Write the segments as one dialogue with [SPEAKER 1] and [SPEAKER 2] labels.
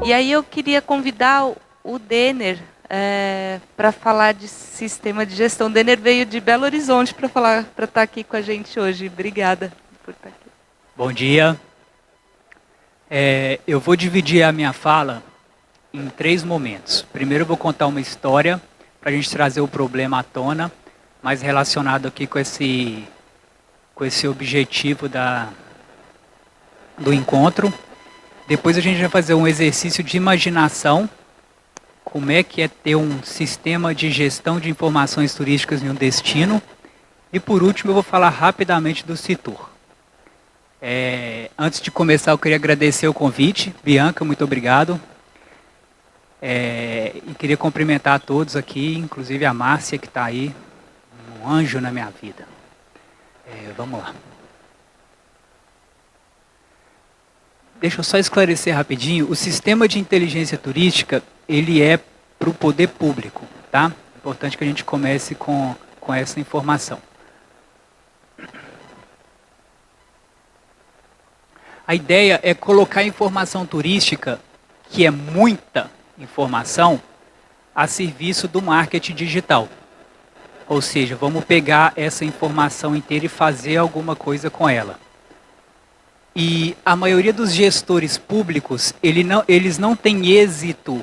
[SPEAKER 1] E aí eu queria convidar o Denner para falar de sistema de gestão. O Denner veio de Belo Horizonte para estar aqui com a gente hoje. Obrigada por estar aqui.
[SPEAKER 2] Bom dia. Eu vou dividir a minha fala em 3 momentos. Primeiro eu vou contar uma história para a gente trazer o problema à tona, mais relacionado aqui com esse objetivo do encontro. Depois a gente vai fazer um exercício de imaginação, como é que é ter um sistema de gestão de informações turísticas em um destino. E por último eu vou falar rapidamente do Citur. Antes de começar eu queria agradecer o convite. Bianca, muito obrigado. E queria cumprimentar a todos aqui, inclusive a Márcia que está aí, um anjo na minha vida. Vamos lá. Deixa eu só esclarecer rapidinho. O sistema de inteligência turística, ele é para o poder público, tá? É importante que a gente comece com essa informação. A ideia é colocar informação turística, que é muita informação, a serviço do marketing digital. Ou seja, vamos pegar essa informação inteira e fazer alguma coisa com ela. E a maioria dos gestores públicos, eles não têm êxito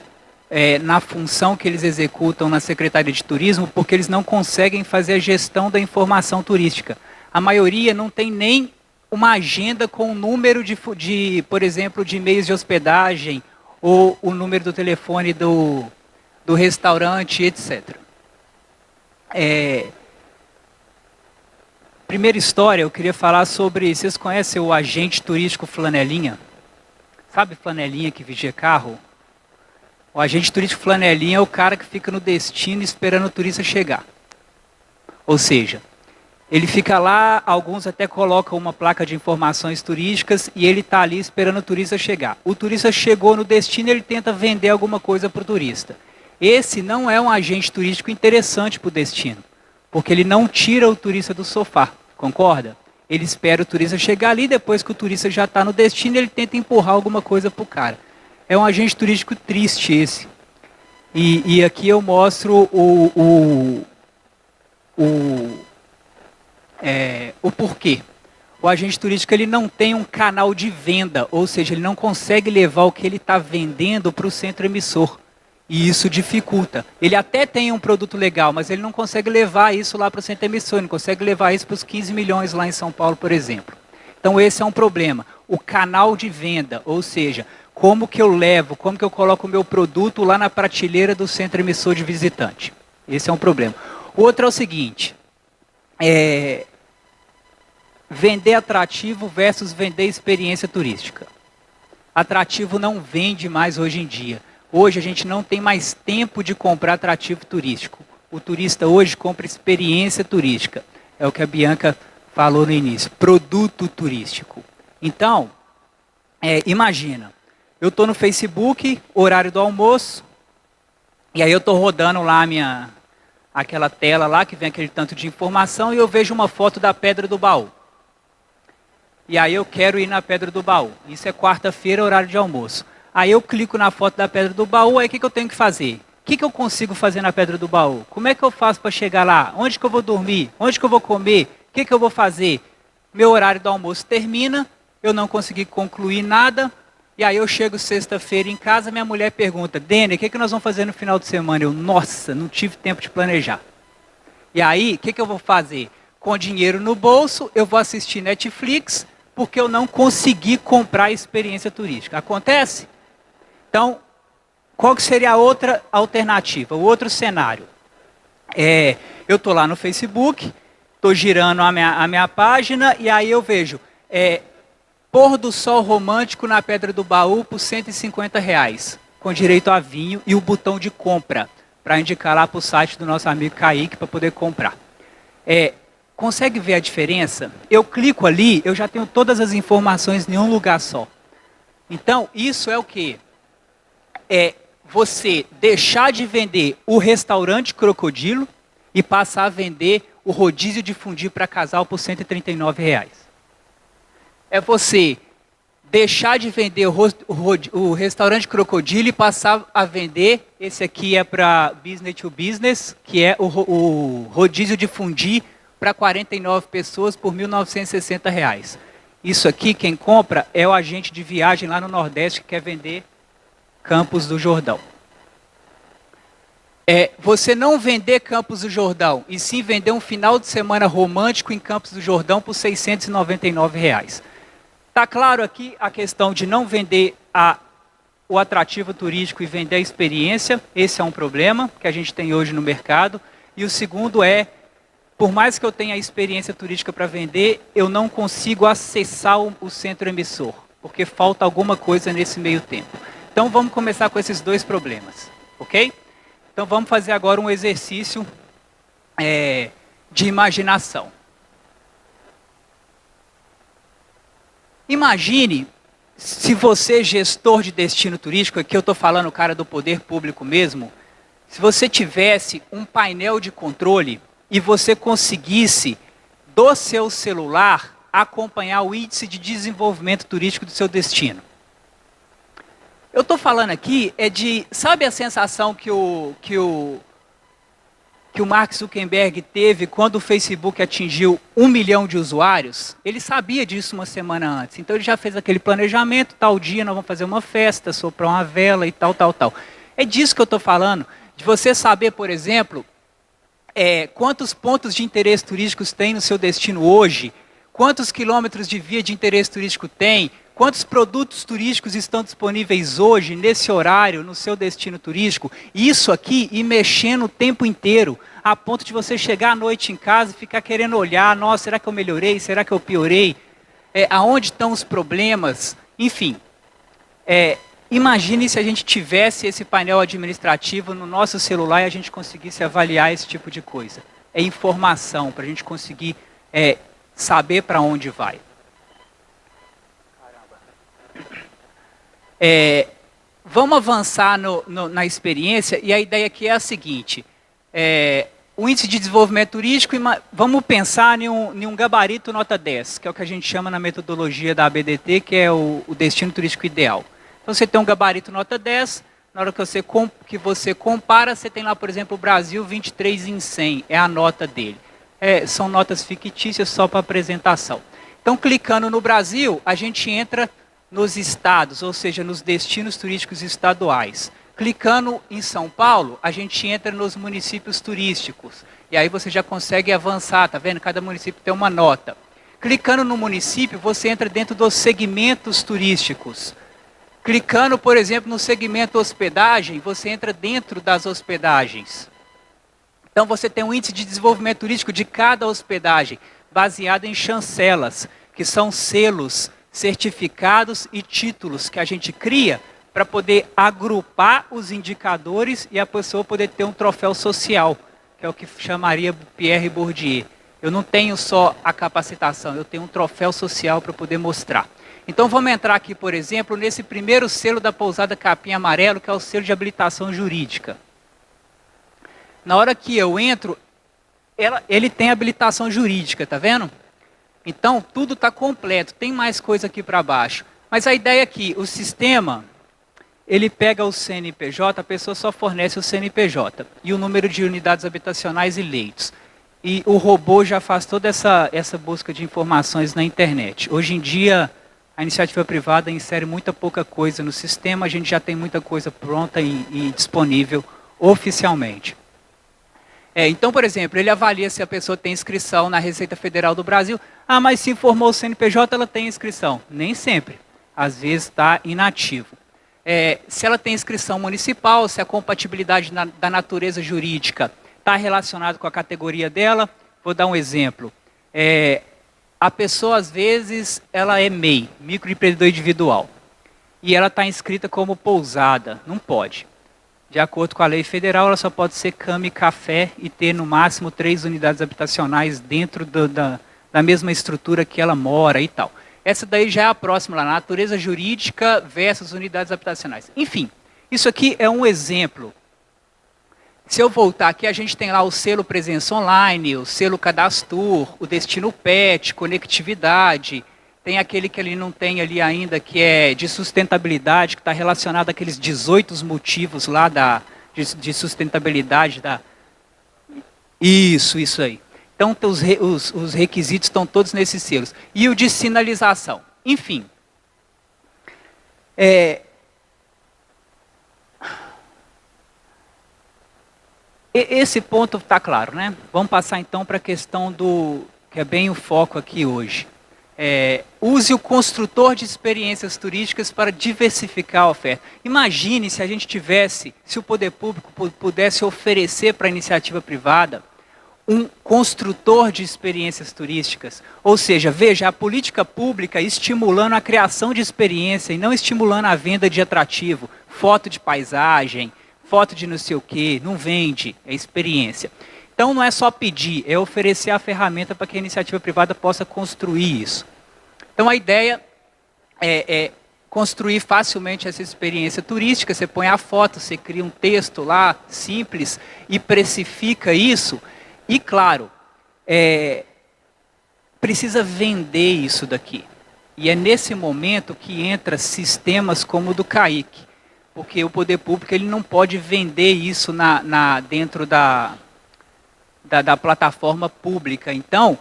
[SPEAKER 2] na função que eles executam na Secretaria de Turismo, porque eles não conseguem fazer a gestão da informação turística. A maioria não tem nem uma agenda com o número por exemplo, de e-mails de hospedagem, ou o número do telefone do restaurante, etc. Primeira história, eu queria falar sobre... Vocês conhecem o agente turístico Flanelinha? Sabe Flanelinha que vigia carro? O agente turístico Flanelinha é o cara que fica no destino esperando o turista chegar. Ou seja, ele fica lá, alguns até colocam uma placa de informações turísticas e ele está ali esperando o turista chegar. O turista chegou no destino e ele tenta vender alguma coisa para o turista. Esse não é um agente turístico interessante para o destino, porque ele não tira o turista do sofá, concorda? Ele espera o turista chegar ali, depois que o turista já está no destino, ele tenta empurrar alguma coisa para o cara. É um agente turístico triste esse. E aqui eu mostro o porquê. O agente turístico ele não tem um canal de venda, ou seja, ele não consegue levar o que ele está vendendo para o centro emissor. E isso dificulta. Ele até tem um produto legal, mas ele não consegue levar isso lá para o centro emissor, não consegue levar isso para os 15 milhões lá em São Paulo, por exemplo. Então esse é um problema. O canal de venda, ou seja, como que eu levo, como que eu coloco o meu produto lá na prateleira do centro emissor de visitante. Esse é um problema. O outro é o seguinte, vender atrativo versus vender experiência turística. Atrativo não vende mais hoje em dia. Hoje a gente não tem mais tempo de comprar atrativo turístico. O turista hoje compra experiência turística. É o que a Bianca falou no início. Produto turístico. Então, imagina, eu estou no Facebook, horário do almoço, e aí eu estou rodando lá aquela tela lá, que vem aquele tanto de informação, e eu vejo uma foto da Pedra do Baú. E aí eu quero ir na Pedra do Baú. Isso é quarta-feira, horário de almoço. Aí eu clico na foto da Pedra do Baú, aí o que eu tenho que fazer? O que eu consigo fazer na Pedra do Baú? Como é que eu faço para chegar lá? Onde que eu vou dormir? Onde que eu vou comer? O que eu vou fazer? Meu horário do almoço termina, eu não consegui concluir nada, e aí eu chego sexta-feira em casa, minha mulher pergunta, Denner, o que nós vamos fazer no final de semana? Eu, nossa, não tive tempo de planejar. E aí, o que eu vou fazer? Com dinheiro no bolso, eu vou assistir Netflix, porque eu não consegui comprar a experiência turística. Acontece? Então, qual que seria a outra alternativa, o outro cenário? Eu estou lá no Facebook, estou girando a minha página e aí eu vejo pôr do sol romântico na Pedra do Baú por R$150, com direito a vinho e o botão de compra, para indicar lá para o site do nosso amigo Kaique para poder comprar. Consegue ver a diferença? Eu clico ali, eu já tenho todas as informações em um lugar só. Então, isso é o quê? Você deixar de vender o restaurante Crocodilo e passar a vender o rodízio de fundir para casal por R$139. É você deixar de vender o restaurante Crocodilo e passar a vender, esse aqui é para business to business, que é o rodízio de fundi para 49 pessoas por R$ 1.960. Isso aqui, quem compra, é o agente de viagem lá no Nordeste que quer vender Campos do Jordão. Você não vender Campos do Jordão, e sim vender um final de semana romântico em Campos do Jordão por R$ 699. Está claro aqui a questão de não vender o atrativo turístico e vender a experiência. Esse é um problema que a gente tem hoje no mercado. E o segundo é, por mais que eu tenha a experiência turística para vender, eu não consigo acessar o centro emissor, porque falta alguma coisa nesse meio tempo. Então vamos começar com esses dois problemas, ok? Então vamos fazer agora um exercício de imaginação. Imagine se você, gestor de destino turístico, aqui eu estou falando o cara do poder público mesmo, se você tivesse um painel de controle e você conseguisse, do seu celular, acompanhar o índice de desenvolvimento turístico do seu destino. Eu estou falando aqui sabe a sensação que o Mark Zuckerberg teve quando o Facebook atingiu 1 milhão de usuários? Ele sabia disso uma semana antes. Então ele já fez aquele planejamento, tal dia nós vamos fazer uma festa, soprar uma vela e tal. É disso que eu estou falando. De você saber, por exemplo, quantos pontos de interesse turísticos tem no seu destino hoje, quantos quilômetros de via de interesse turístico tem, quantos produtos turísticos estão disponíveis hoje, nesse horário, no seu destino turístico. Isso aqui, ir mexendo o tempo inteiro, a ponto de você chegar à noite em casa e ficar querendo olhar, nossa, será que eu melhorei? Será que eu piorei? Aonde estão os problemas? Enfim, imagine se a gente tivesse esse painel administrativo no nosso celular e a gente conseguisse avaliar esse tipo de coisa. É informação para a gente conseguir saber para onde vai. Vamos avançar na experiência, e a ideia aqui é a seguinte. O índice de desenvolvimento turístico, vamos pensar em um gabarito nota 10, que é o que a gente chama na metodologia da ABDT, que é o destino turístico ideal. Então você tem um gabarito nota 10, na hora que você compara, você tem lá, por exemplo, o Brasil 23 em 100, é a nota dele. São notas fictícias só para apresentação. Então, clicando no Brasil, a gente entra nos estados, ou seja, nos destinos turísticos estaduais. Clicando em São Paulo, a gente entra nos municípios turísticos. E aí você já consegue avançar, tá vendo? Cada município tem uma nota. Clicando no município, você entra dentro dos segmentos turísticos. Clicando, por exemplo, no segmento hospedagem, você entra dentro das hospedagens. Então você tem um índice de desenvolvimento turístico de cada hospedagem, baseado em chancelas, que são selos, certificados e títulos que a gente cria para poder agrupar os indicadores e a pessoa poder ter um troféu social, que é o que chamaria Pierre Bourdieu. Eu não tenho só a capacitação, eu tenho um troféu social para poder mostrar. Então vamos entrar aqui, por exemplo, nesse primeiro selo da Pousada Capim Amarelo, que é o selo de habilitação jurídica. Na hora que eu entro, ele tem habilitação jurídica, tá vendo? Então, tudo está completo, tem mais coisa aqui para baixo. Mas a ideia é que o sistema, ele pega o CNPJ, a pessoa só fornece o CNPJ e o número de unidades habitacionais e leitos. E o robô já faz toda essa busca de informações na internet. Hoje em dia, a iniciativa privada insere muita pouca coisa no sistema, a gente já tem muita coisa pronta e disponível oficialmente. Então, por exemplo, ele avalia se a pessoa tem inscrição na Receita Federal do Brasil. Ah, mas se informou o CNPJ, ela tem inscrição. Nem sempre. Às vezes está inativo. Se ela tem inscrição municipal, se a compatibilidade da natureza jurídica está relacionada com a categoria dela. Vou dar um exemplo. A pessoa, às vezes, ela é MEI, microempreendedor individual. E ela está inscrita como pousada. Não pode. De acordo com a lei federal, ela só pode ser cama e café e ter no máximo 3 unidades habitacionais dentro da mesma estrutura que ela mora e tal. Essa daí já é a próxima, lá, natureza jurídica versus unidades habitacionais. Enfim, isso aqui é um exemplo. Se eu voltar aqui, a gente tem lá o selo presença online, o selo cadastro, o destino pet, conectividade, Tem aquele que ele não tem ali ainda, que é de sustentabilidade, que está relacionado àqueles 18 motivos lá de sustentabilidade. Isso aí. Então, os requisitos estão todos nesses selos. E o de sinalização. Enfim. Esse ponto está claro, né? Vamos passar então para a questão que é bem o foco aqui hoje. Use o construtor de experiências turísticas para diversificar a oferta. Imagine se a gente tivesse, se o poder público pudesse oferecer para a iniciativa privada um construtor de experiências turísticas. Ou seja, veja, a política pública estimulando a criação de experiência e não estimulando a venda de atrativo, foto de paisagem, foto de não sei o quê, não vende, é experiência. Então não é só pedir, é oferecer a ferramenta para que a iniciativa privada possa construir isso. Então a ideia é construir facilmente essa experiência turística, você põe a foto, você cria um texto lá, simples, e precifica isso. E claro, precisa vender isso daqui. E é nesse momento que entra sistemas como o do CAIC, porque o poder público ele não pode vender isso dentro da plataforma pública. Então,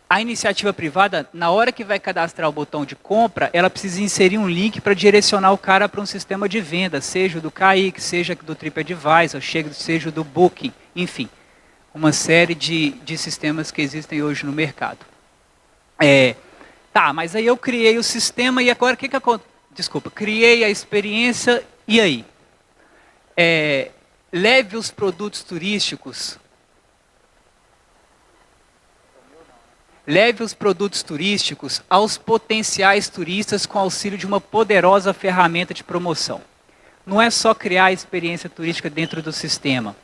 [SPEAKER 2] a iniciativa privada, na hora que vai cadastrar o botão de compra, ela precisa inserir um link para direcionar o cara para um sistema de venda, seja do CAIC, seja do TripAdvisor, seja do Booking, enfim. Uma série de sistemas que existem hoje no mercado. Tá, mas aí eu criei o sistema e agora o que acontece? Desculpa, criei a experiência e aí? Leve os produtos turísticos. Leve os produtos turísticos aos potenciais turistas com auxílio de uma poderosa ferramenta de promoção. Não é só criar a experiência turística dentro do sistema.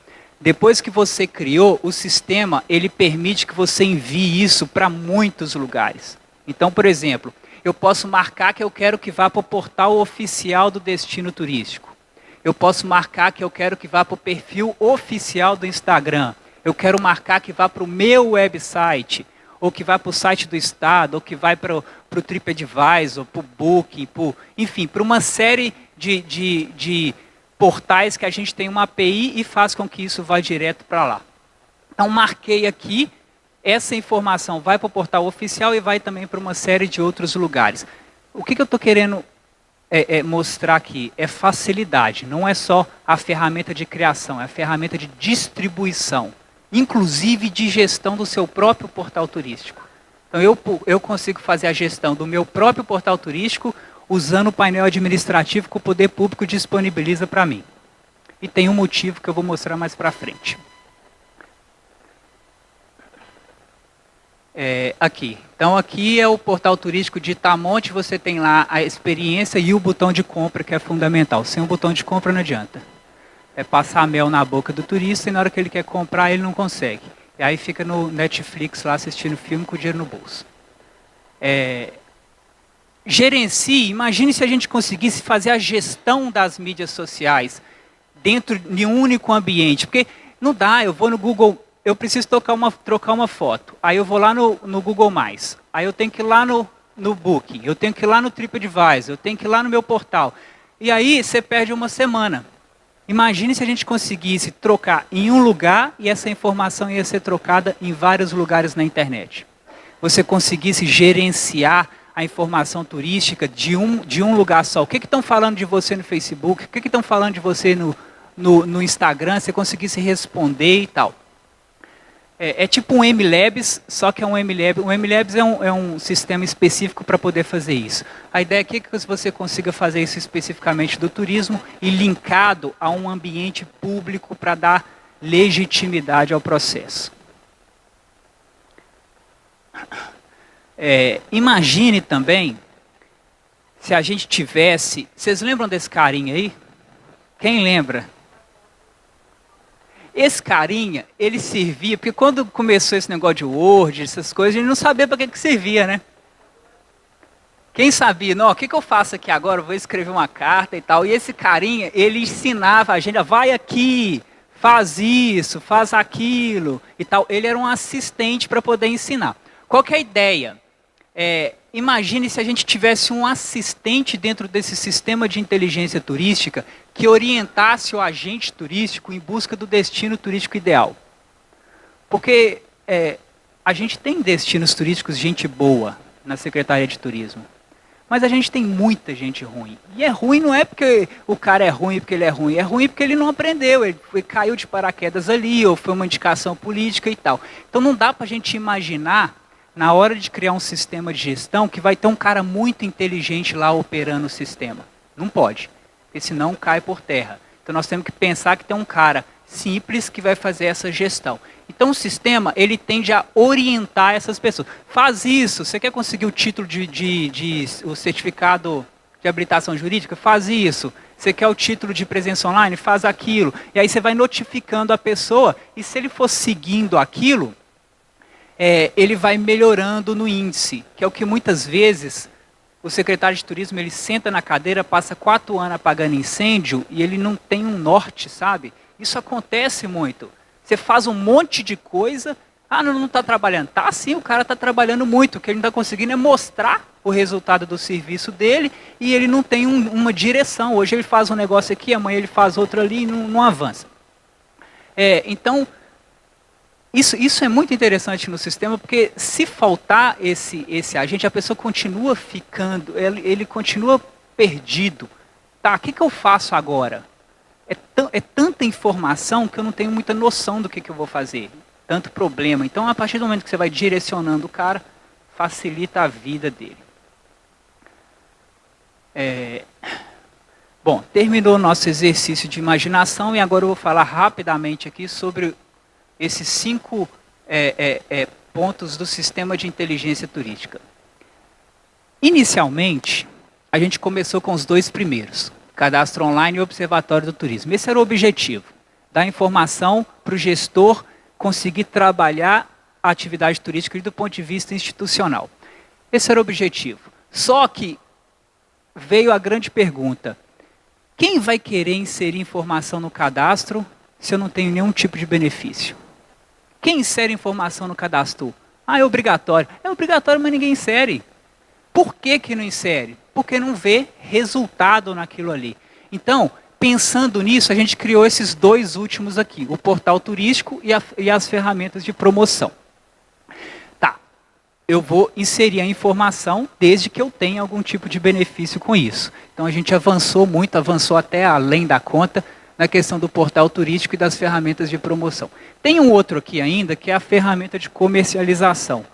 [SPEAKER 2] Depois que você criou, o sistema ele permite que você envie isso para muitos lugares. Então, por exemplo, eu posso marcar que eu quero que vá para o portal oficial do destino turístico. Eu posso marcar que eu quero que vá para o perfil oficial do Instagram. Eu quero marcar que vá para o meu website, ou que vá para o site do Estado, ou que vai para o TripAdvisor, para o Booking, enfim, para uma série de portais que a gente tem uma API e faz com que isso vá direto para lá. Então, marquei aqui, essa informação vai para o portal oficial e vai também para uma série de outros lugares. O que eu estou querendo mostrar aqui é facilidade, não é só a ferramenta de criação, é a ferramenta de distribuição, inclusive de gestão do seu próprio portal turístico. Então, eu consigo fazer a gestão do meu próprio portal turístico usando o painel administrativo que o poder público disponibiliza para mim. E tem um motivo que eu vou mostrar mais para frente. Aqui. Então, aqui é o portal turístico de Itamonte, você tem lá a experiência e o botão de compra, que é fundamental. Sem o botão de compra não adianta. É passar mel na boca do turista e na hora que ele quer comprar, ele não consegue. E aí fica no Netflix lá assistindo filme com o dinheiro no bolso. Gerencie, imagine se a gente conseguisse fazer a gestão das mídias sociais dentro de um único ambiente. Porque não dá, eu vou no Google, eu preciso trocar uma foto. Aí eu vou lá no Google+. Aí eu tenho que ir lá no Booking, eu tenho que ir lá no TripAdvisor, eu tenho que ir lá no meu portal. E aí você perde uma semana. Imagine se a gente conseguisse trocar em um lugar e essa informação ia ser trocada em vários lugares na internet. Você conseguisse gerenciar a informação turística de um lugar só. O que estão falando de você no Facebook? O que estão falando de você no Instagram? Você conseguisse responder e tal. É tipo um MLabs, só que é um MLabs. Um MLabs é um sistema específico para poder fazer isso. A ideia aqui é que você consiga fazer isso especificamente do turismo e linkado a um ambiente público para dar legitimidade ao processo. Imagine também se a gente tivesse... Vocês lembram desse carinha aí? Quem lembra? Esse carinha, ele servia... Porque quando começou esse negócio de Word, essas coisas, a gente não sabia para que servia, né? Quem sabia? Não, o que eu faço aqui agora? Eu vou escrever uma carta e tal. E esse carinha, ele ensinava a gente, vai aqui, faz isso, faz aquilo e tal. Ele era um assistente para poder ensinar. Qual que é a ideia? imagine se a gente tivesse um assistente dentro desse sistema de inteligência turística que orientasse o agente turístico em busca do destino turístico ideal. Porque a gente tem destinos turísticos gente boa na Secretaria de Turismo. Mas a gente tem muita gente ruim. E é ruim não é porque o cara é ruim porque ele é ruim porque ele não aprendeu, ele caiu de paraquedas ali, ou foi uma indicação política e tal. Então não dá para a gente imaginar, na hora de criar um sistema de gestão, que vai ter um cara muito inteligente lá operando o sistema. Não pode, porque senão cai por terra. Então nós temos que pensar que tem um cara simples que vai fazer essa gestão. Então o sistema, ele tende a orientar essas pessoas. Faz isso, você quer conseguir o título o certificado de habilitação jurídica? Faz isso. Você quer o título de presença online? Faz aquilo. E aí você vai notificando a pessoa, e se ele for seguindo aquilo, ele vai melhorando no índice, que é o que muitas vezes o secretário de turismo, ele senta na cadeira, passa 4 anos apagando incêndio, e ele não tem um norte, sabe? Isso acontece muito. Você faz um monte de coisa, não está trabalhando. Tá sim, o cara está trabalhando muito, o que ele não está conseguindo é mostrar o resultado do serviço dele, e ele não tem uma direção. Hoje ele faz um negócio aqui, amanhã ele faz outro ali, e não avança. Então, isso é muito interessante no sistema, porque se faltar esse agente, a pessoa continua ficando, ele continua perdido. Tá, o que eu faço agora? É tanta informação que eu não tenho muita noção do que eu vou fazer. Tanto problema. Então, a partir do momento que você vai direcionando o cara, facilita a vida dele. Bom, terminou o nosso exercício de imaginação, e agora eu vou falar rapidamente aqui sobre esses 5 pontos do sistema de inteligência turística. Inicialmente, a gente começou com os 2 primeiros. Cadastro online e observatório do turismo. Esse era o objetivo, dar informação para o gestor conseguir trabalhar a atividade turística do ponto de vista institucional. Esse era o objetivo. Só que veio a grande pergunta: quem vai querer inserir informação no cadastro se eu não tenho nenhum tipo de benefício? Quem insere informação no cadastro? É obrigatório. É obrigatório, mas ninguém insere. Por que não insere? Porque não vê resultado naquilo ali. Então, pensando nisso, a gente criou esses 2 últimos aqui, o portal turístico e as ferramentas de promoção. Tá, eu vou inserir a informação desde que eu tenha algum tipo de benefício com isso. Então a gente avançou muito, avançou até além da conta na questão do portal turístico e das ferramentas de promoção. Tem um outro aqui ainda, que é a ferramenta de comercialização.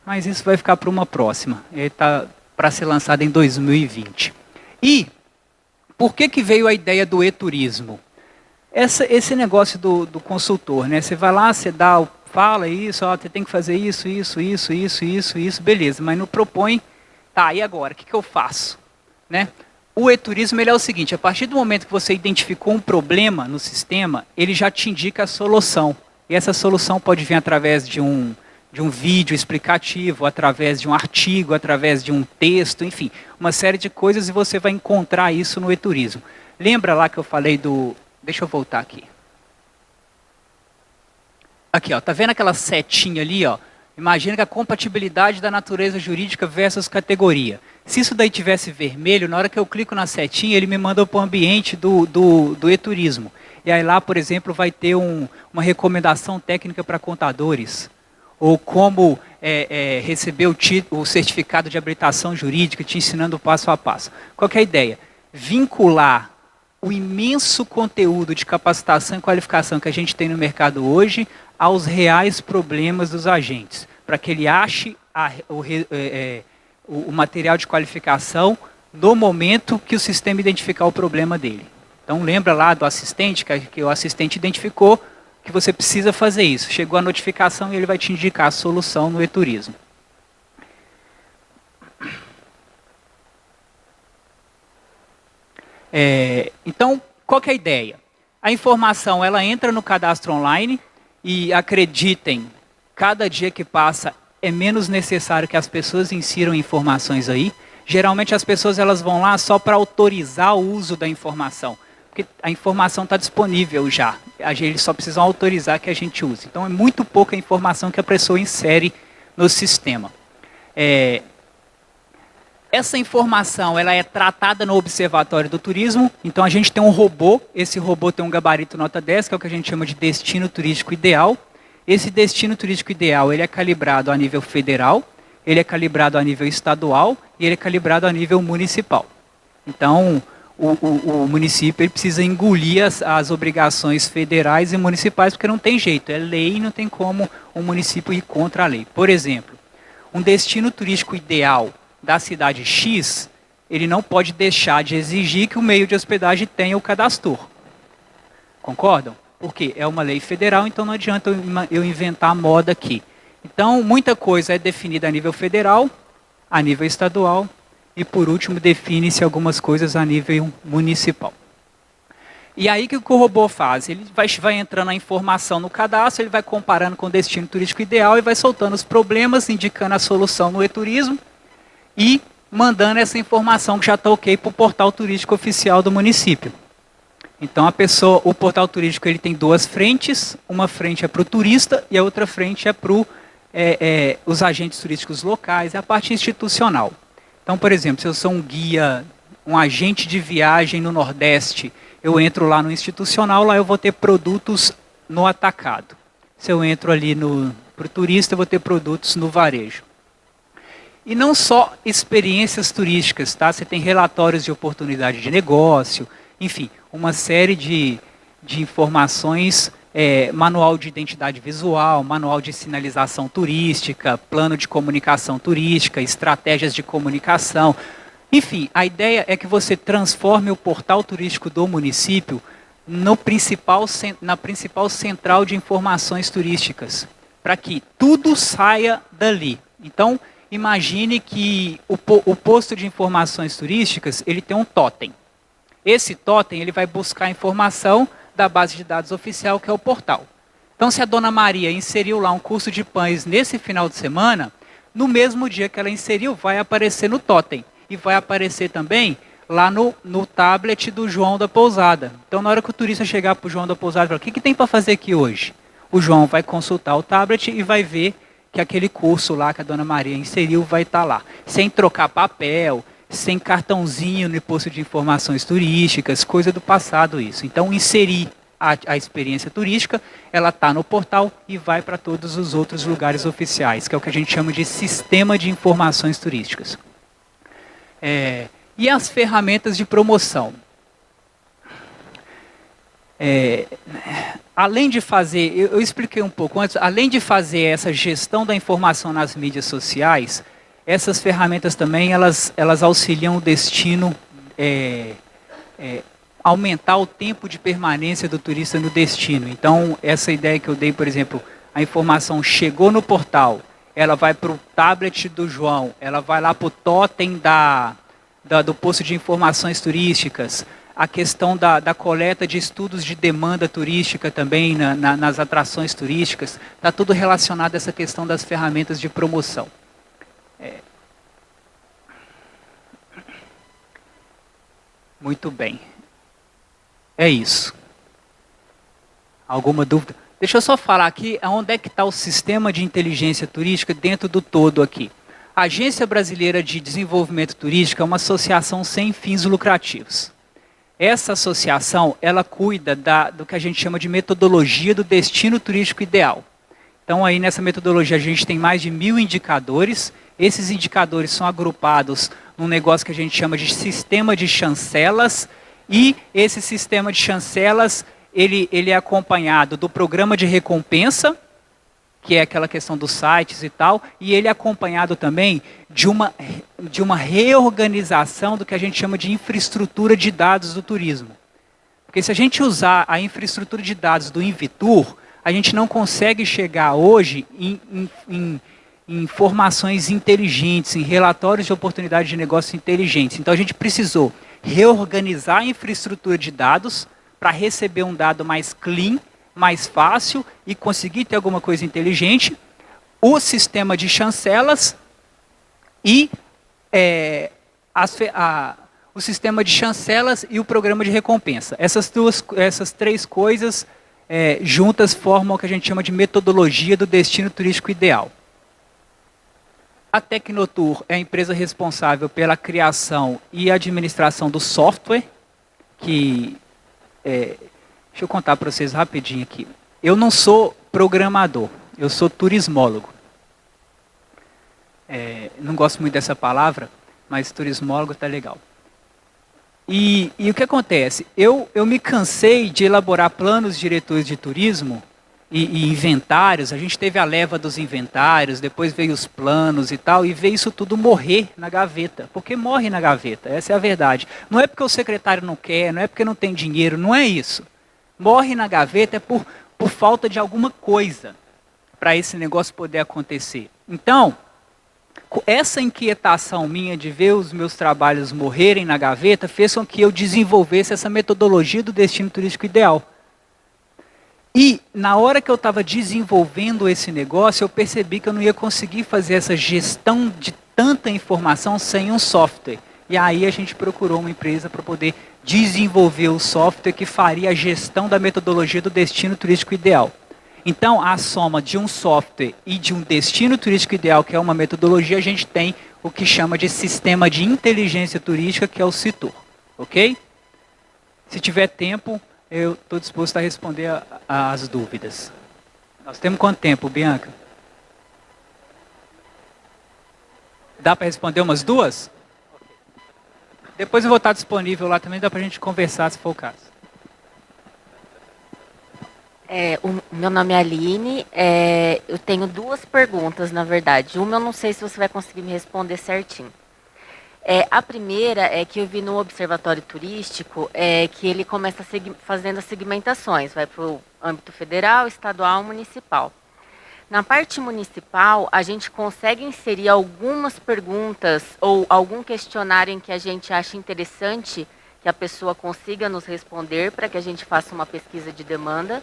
[SPEAKER 2] Mas isso vai ficar para uma próxima. Ele está para ser lançado em 2020. E por que veio a ideia do e-turismo? Esse negócio do consultor, né? Você vai lá, você fala isso, você tem que fazer isso, beleza, mas não propõe, tá, e agora, o que eu faço? Né? O e-turismo ele é o seguinte: a partir do momento que você identificou um problema no sistema, ele já te indica a solução. E essa solução pode vir através de um vídeo explicativo, através de um artigo, através de um texto, enfim, uma série de coisas, e você vai encontrar isso no e-turismo. Lembra lá que eu falei do... Deixa eu voltar aqui. Aqui, ó, tá vendo aquela setinha ali, ó? Imagina que a compatibilidade da natureza jurídica versus categoria. Se isso daí tivesse vermelho, na hora que eu clico na setinha, ele me manda para o ambiente do e-turismo. E aí lá, por exemplo, vai ter uma recomendação técnica para contadores, ou como receber o certificado de habilitação jurídica, te ensinando o passo a passo. Qual que é a ideia? Vincular o imenso conteúdo de capacitação e qualificação que a gente tem no mercado hoje aos reais problemas dos agentes, para que ele ache o material de qualificação no momento que o sistema identificar o problema dele. Então lembra lá do assistente, que o assistente identificou que você precisa fazer isso. Chegou a notificação e ele vai te indicar a solução no e-turismo. Então, qual que é a ideia? A informação ela entra no cadastro online e, acreditem, cada dia que passa é menos necessário que as pessoas insiram informações aí. Geralmente as pessoas elas vão lá só para autorizar o uso da informação. Porque a informação está disponível já. Eles só precisam autorizar que a gente use. Então é muito pouca informação que a pessoa insere no sistema. Essa informação ela é tratada no Observatório do Turismo, então a gente tem um robô, esse robô tem um gabarito nota 10, que é o que a gente chama de destino turístico ideal. Esse destino turístico ideal ele é calibrado a nível federal, ele é calibrado a nível estadual e ele é calibrado a nível municipal. Então, o município ele precisa engolir as obrigações federais e municipais, porque não tem jeito, é lei e não tem como o município ir contra a lei. Por exemplo, um destino turístico ideal da cidade X, ele não pode deixar de exigir que o meio de hospedagem tenha o cadastro. Concordam? Porque é uma lei federal, então não adianta eu inventar moda aqui. Então, muita coisa é definida a nível federal, a nível estadual, e por último define-se algumas coisas a nível municipal. E aí o que o robô faz? Ele vai entrando a informação no cadastro, ele vai comparando com o destino turístico ideal e vai soltando os problemas, indicando a solução no e-turismo e mandando essa informação que já está ok para o portal turístico oficial do município. Então o portal turístico ele tem duas frentes, uma frente é para o turista e a outra frente é para os agentes turísticos locais, é a parte institucional. Então, por exemplo, se eu sou um guia, um agente de viagem no Nordeste, eu entro lá no institucional, lá eu vou ter produtos no atacado. Se eu entro ali para o turista, eu vou ter produtos no varejo. E não só experiências turísticas, tá? Você tem relatórios de oportunidade de negócio, enfim, uma série de informações, manual de identidade visual, manual de sinalização turística, plano de comunicação turística, estratégias de comunicação. Enfim, a ideia é que você transforme o portal turístico do município na principal central de informações turísticas, para que tudo saia dali. Então, imagine que o posto de informações turísticas ele tem um totem. Esse totem ele vai buscar informação da base de dados oficial, que é o portal. Então, se a dona Maria inseriu lá um curso de pães nesse final de semana, no mesmo dia que ela inseriu, vai aparecer no totem. E vai aparecer também lá no tablet do João da Pousada. Então, na hora que o turista chegar para o João da Pousada e falar, o que tem para fazer aqui hoje? O João vai consultar o tablet e vai ver que aquele curso lá que a dona Maria inseriu vai estar lá. Sem trocar papel, sem cartãozinho no posto de informações turísticas, coisa do passado isso. Então, inserir a experiência turística, ela está no portal e vai para todos os outros lugares oficiais, que é o que a gente chama de sistema de informações turísticas. E as ferramentas de promoção? Além de fazer, eu expliquei um pouco antes, além de fazer essa gestão da informação nas mídias sociais, essas ferramentas também, elas auxiliam o destino, aumentar o tempo de permanência do turista no destino. Então, essa ideia que eu dei, por exemplo, a informação chegou no portal, ela vai para o tablet do João, ela vai lá para o totem do posto de informações turísticas, a questão da coleta de estudos de demanda turística também nas atrações turísticas, está tudo relacionado a essa questão das ferramentas de promoção. Muito bem. É isso. Alguma dúvida? Deixa eu só falar aqui onde é que está o sistema de inteligência turística dentro do todo aqui. A Agência Brasileira de Desenvolvimento Turístico é uma associação sem fins lucrativos. Essa associação, ela cuida do que a gente chama de metodologia do destino turístico ideal. Então, aí nessa metodologia a gente tem mais de 1000 indicadores. Esses indicadores são agrupados num negócio que a gente chama de sistema de chancelas. E esse sistema de chancelas, ele é acompanhado do programa de recompensa, que é aquela questão dos sites e tal, e ele é acompanhado também de uma reorganização do que a gente chama de infraestrutura de dados do turismo. Porque se a gente usar a infraestrutura de dados do Invitur, a gente não consegue chegar hoje em informações inteligentes, em relatórios de oportunidade de negócio inteligentes. Então a gente precisou reorganizar a infraestrutura de dados para receber um dado mais clean, mais fácil e conseguir ter alguma coisa inteligente, o sistema de chancelas e o sistema de chancelas e o programa de recompensa. Essas três coisas juntas formam o que a gente chama de metodologia do destino turístico ideal. A Tecnotour é a empresa responsável pela criação e administração do software, que, deixa eu contar para vocês rapidinho aqui. Eu não sou programador, eu sou turismólogo. Não gosto muito dessa palavra, mas turismólogo está legal. E o que acontece? Eu me cansei de elaborar planos diretores de turismo e inventários. A gente teve a leva dos inventários, depois veio os planos e tal, e veio isso tudo morrer na gaveta. Porque morre na gaveta, essa é a verdade. Não é porque o secretário não quer, não é porque não tem dinheiro, não é isso. Morre na gaveta é por falta de alguma coisa para esse negócio poder acontecer. Então, essa inquietação minha de ver os meus trabalhos morrerem na gaveta fez com que eu desenvolvesse essa metodologia do destino turístico ideal. E na hora que eu estava desenvolvendo esse negócio, eu percebi que eu não ia conseguir fazer essa gestão de tanta informação sem um software. E aí a gente procurou uma empresa para poder desenvolver o software que faria a gestão da metodologia do destino turístico ideal. Então, a soma de um software e de um destino turístico ideal, que é uma metodologia, a gente tem o que chama de sistema de inteligência turística, que é o Citur. Ok? Se tiver tempo, eu estou disposto a responder as dúvidas. Nós temos quanto tempo, Bianca? Dá para responder umas duas? Depois eu vou estar disponível lá também, dá para a gente conversar se for o caso.
[SPEAKER 3] O meu nome é Aline, eu tenho duas perguntas, na verdade. Uma eu não sei se você vai conseguir me responder certinho. A primeira é que eu vi no Observatório Turístico que ele começa fazendo as segmentações, vai para o âmbito federal, estadual, municipal. Na parte municipal, a gente consegue inserir algumas perguntas ou algum questionário em que a gente acha interessante que a pessoa consiga nos responder para que a gente faça uma pesquisa de demanda.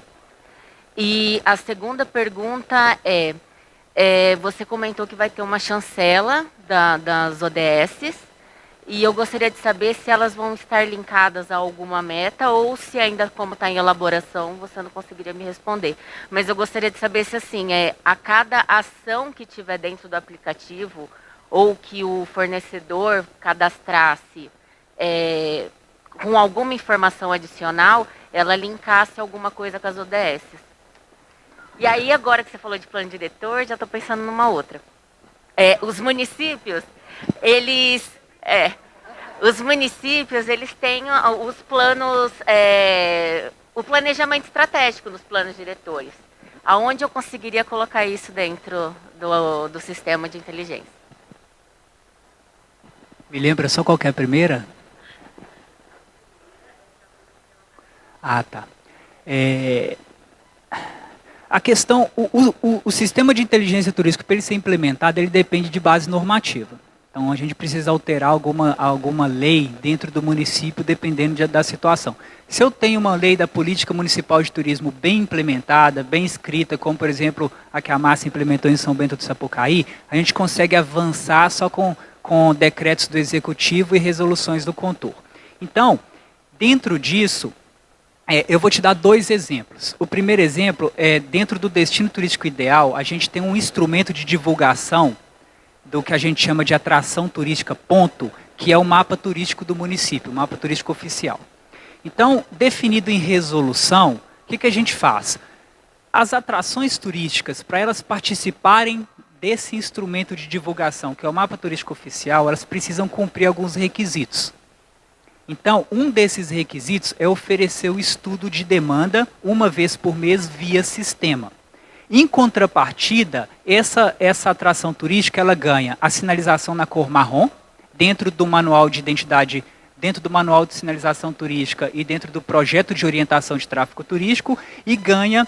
[SPEAKER 3] E a segunda pergunta você comentou que vai ter uma chancela das ODSs, e eu gostaria de saber se elas vão estar linkadas a alguma meta, ou se ainda, como está em elaboração, você não conseguiria me responder. Mas eu gostaria de saber se, assim, a cada ação que tiver dentro do aplicativo, ou que o fornecedor cadastrasse com alguma informação adicional, ela linkasse alguma coisa com as ODSs. E aí, agora que você falou de plano diretor, já estou pensando numa outra. Os municípios, eles têm os planos, o planejamento estratégico nos planos diretores. Aonde eu conseguiria colocar isso dentro do sistema de inteligência?
[SPEAKER 2] Me lembra só qual que é a primeira? Ah, tá. A questão, o sistema de inteligência turística, para ele ser implementado, ele depende de base normativa. Então, a gente precisa alterar alguma lei dentro do município, dependendo da situação. Se eu tenho uma lei da política municipal de turismo bem implementada, bem escrita, como, por exemplo, a que a Márcia implementou em São Bento do Sapucaí, a gente consegue avançar só com decretos do Executivo e resoluções do Contur. Então, dentro disso, eu vou te dar dois exemplos. O primeiro exemplo é, dentro do destino turístico ideal, a gente tem um instrumento de divulgação do que a gente chama de atração turística ponto, que é o mapa turístico do município, o mapa turístico oficial. Então, definido em resolução, o que a gente faz? As atrações turísticas, para elas participarem desse instrumento de divulgação, que é o mapa turístico oficial, elas precisam cumprir alguns requisitos. Então, um desses requisitos é oferecer o estudo de demanda uma vez por mês via sistema. Em contrapartida, essa atração turística ela ganha a sinalização na cor marrom, dentro do manual de identidade, dentro do manual de sinalização turística e dentro do projeto de orientação de tráfego turístico, e ganha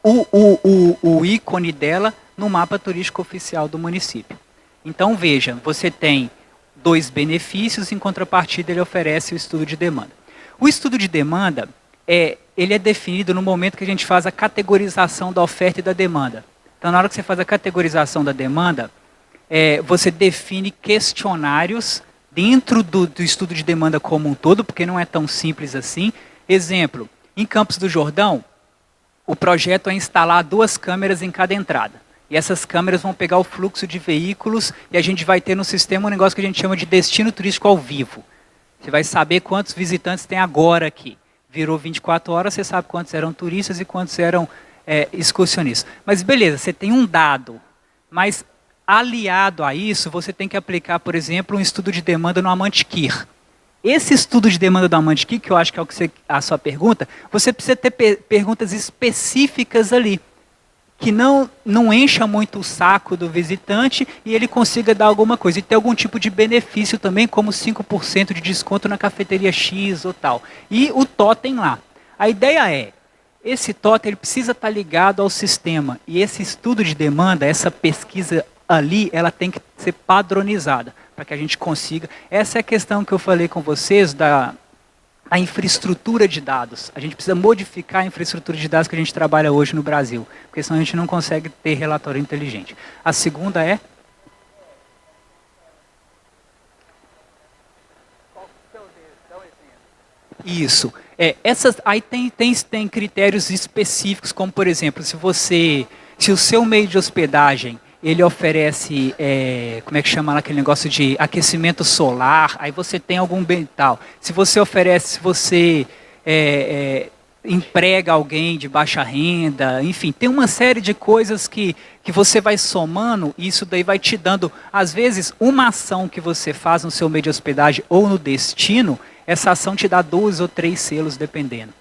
[SPEAKER 2] o ícone dela no mapa turístico oficial do município. Então, veja, você tem dois benefícios, em contrapartida ele oferece o estudo de demanda. O estudo de demanda, ele é definido no momento que a gente faz a categorização da oferta e da demanda. Então, na hora que você faz a categorização da demanda, você define questionários dentro do estudo de demanda como um todo, porque não é tão simples assim. Exemplo, em Campos do Jordão, o projeto é instalar 2 câmeras em cada entrada. E essas câmeras vão pegar o fluxo de veículos e a gente vai ter no sistema um negócio que a gente chama de destino turístico ao vivo. Você vai saber quantos visitantes tem agora aqui. Virou 24 horas, você sabe quantos eram turistas e quantos eram excursionistas. Mas beleza, você tem um dado, mas aliado a isso, você tem que aplicar, por exemplo, um estudo de demanda no Amantikir. Esse estudo de demanda do Amantikir, que eu acho que é a sua pergunta, você precisa ter perguntas específicas ali, que não encha muito o saco do visitante e ele consiga dar alguma coisa. E ter algum tipo de benefício também, como 5% de desconto na cafeteria X ou tal. E o totem lá. A ideia é, esse totem ele precisa estar ligado ao sistema. E esse estudo de demanda, essa pesquisa ali, ela tem que ser padronizada, para que a gente consiga. Essa é a questão que eu falei com vocês da infraestrutura de dados. A gente precisa modificar a infraestrutura de dados que a gente trabalha hoje no Brasil, porque senão a gente não consegue ter relatório inteligente. A segunda é... Isso. Aí tem critérios específicos, como por exemplo, se o seu meio de hospedagem ele oferece, como é que chama lá aquele negócio de aquecimento solar, aí você tem algum bem tal. Se você emprega alguém de baixa renda, enfim, tem uma série de coisas que você vai somando e isso daí vai te dando, às vezes, uma ação que você faz no seu meio de hospedagem ou no destino, essa ação te dá 2 ou 3 selos, dependendo.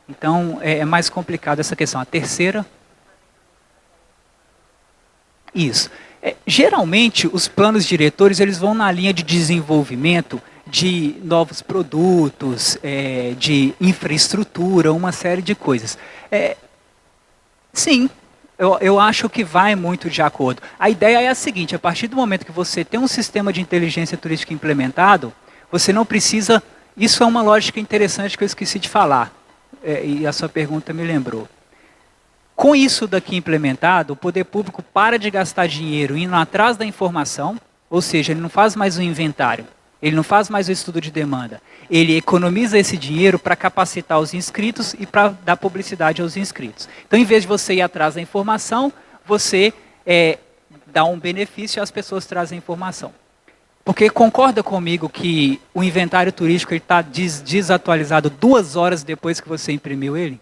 [SPEAKER 2] Então, é mais complicado essa questão. A terceira... Isso. Geralmente, os planos diretores eles vão na linha de desenvolvimento de novos produtos, de infraestrutura, uma série de coisas. Sim, eu acho que vai muito de acordo. A ideia é a seguinte, a partir do momento que você tem um sistema de inteligência turística implementado, você não precisa... Isso é uma lógica interessante que eu esqueci de falar, e a sua pergunta me lembrou. Com isso daqui implementado, o poder público para de gastar dinheiro indo atrás da informação, ou seja, ele não faz mais o inventário, ele não faz mais o estudo de demanda, ele economiza esse dinheiro para capacitar os inscritos e para dar publicidade aos inscritos. Então, em vez de você ir atrás da informação, você dá um benefício e as pessoas trazem informação. Porque concorda comigo que o inventário turístico está desatualizado 2 horas depois que você imprimiu ele?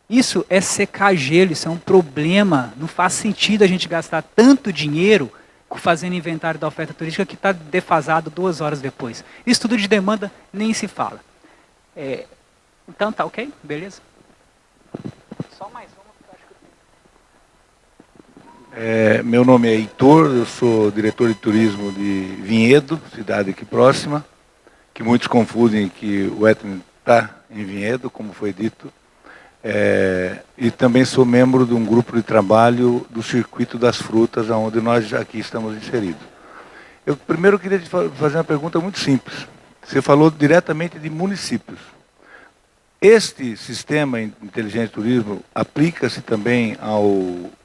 [SPEAKER 2] Isso é secar gelo, isso é um problema. Não faz sentido a gente gastar tanto dinheiro fazendo inventário da oferta turística que está defasado 2 horas depois. Estudo de demanda nem se fala. Então tá ok? Beleza? Só mais uma que eu acho que eu tenho.
[SPEAKER 4] Meu nome é Heitor, eu sou diretor de turismo de Vinhedo, cidade aqui próxima, que muitos confundem que o Etna está em Vinhedo, como foi dito. E também sou membro de um grupo de trabalho do Circuito das Frutas, onde nós aqui estamos inseridos. Eu primeiro queria te fazer uma pergunta muito simples. Você falou diretamente de municípios. Este sistema inteligente de turismo aplica-se também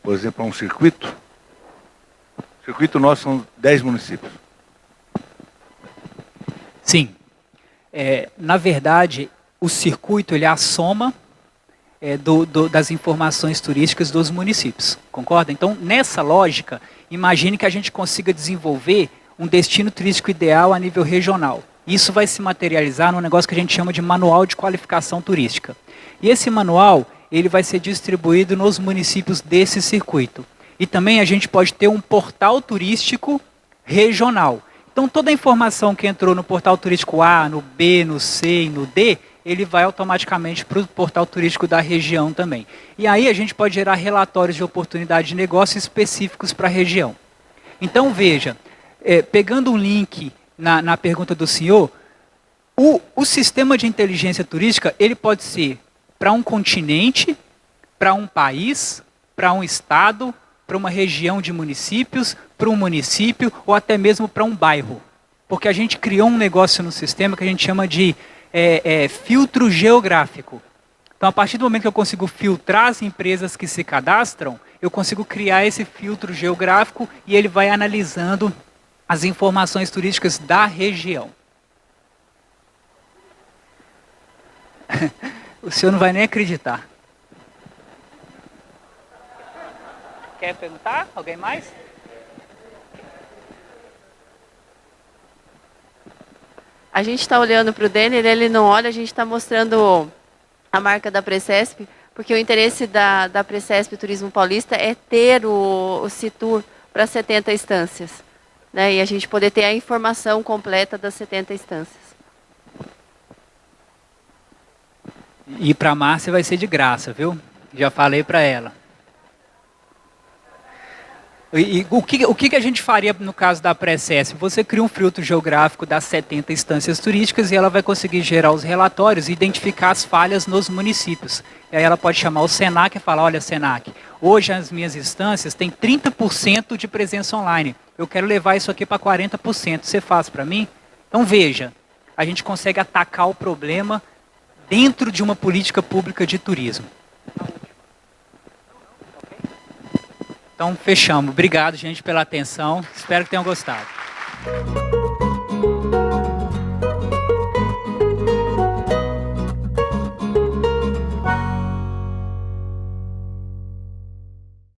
[SPEAKER 4] por exemplo, a um circuito? O circuito nosso são 10 municípios.
[SPEAKER 2] Sim. Na verdade, o circuito ele é a soma das informações turísticas dos municípios, concorda? Então, nessa lógica, imagine que a gente consiga desenvolver um destino turístico ideal a nível regional. Isso vai se materializar num negócio que a gente chama de manual de qualificação turística. E esse manual, ele vai ser distribuído nos municípios desse circuito. E também a gente pode ter um portal turístico regional. Então, toda a informação que entrou no portal turístico A, no B, no C e no D, ele vai automaticamente para o portal turístico da região também. E aí a gente pode gerar relatórios de oportunidade de negócio específicos para a região. Então veja, pegando um link na pergunta do senhor, o sistema de inteligência turística ele pode ser para um continente, para um país, para um estado, para uma região de municípios, para um município ou até mesmo para um bairro. Porque a gente criou um negócio no sistema que a gente chama de filtro geográfico. Então, a partir do momento que eu consigo filtrar as empresas que se cadastram, eu consigo criar esse filtro geográfico e ele vai analisando as informações turísticas da região. O senhor não vai nem acreditar. Quer perguntar? Alguém mais?
[SPEAKER 5] A gente está olhando para o Denner, ele não olha, a gente está mostrando a marca da Precesp, porque o interesse da Precesp Turismo Paulista é ter o Citur para 70 instâncias, né? E a gente poder ter a informação completa das 70 instâncias.
[SPEAKER 2] E para a Márcia vai ser de graça, viu? Já falei para ela. E o que a gente faria no caso da Precesp? Você cria um filtro geográfico das 70 instâncias turísticas e ela vai conseguir gerar os relatórios e identificar as falhas nos municípios. E aí ela pode chamar o Senac e falar, olha Senac, hoje as minhas instâncias têm 30% de presença online. Eu quero levar isso aqui para 40%. Você faz para mim? Então veja, a gente consegue atacar o problema dentro de uma política pública de turismo. Então, fechamos. Obrigado, gente, pela atenção. Espero que tenham gostado.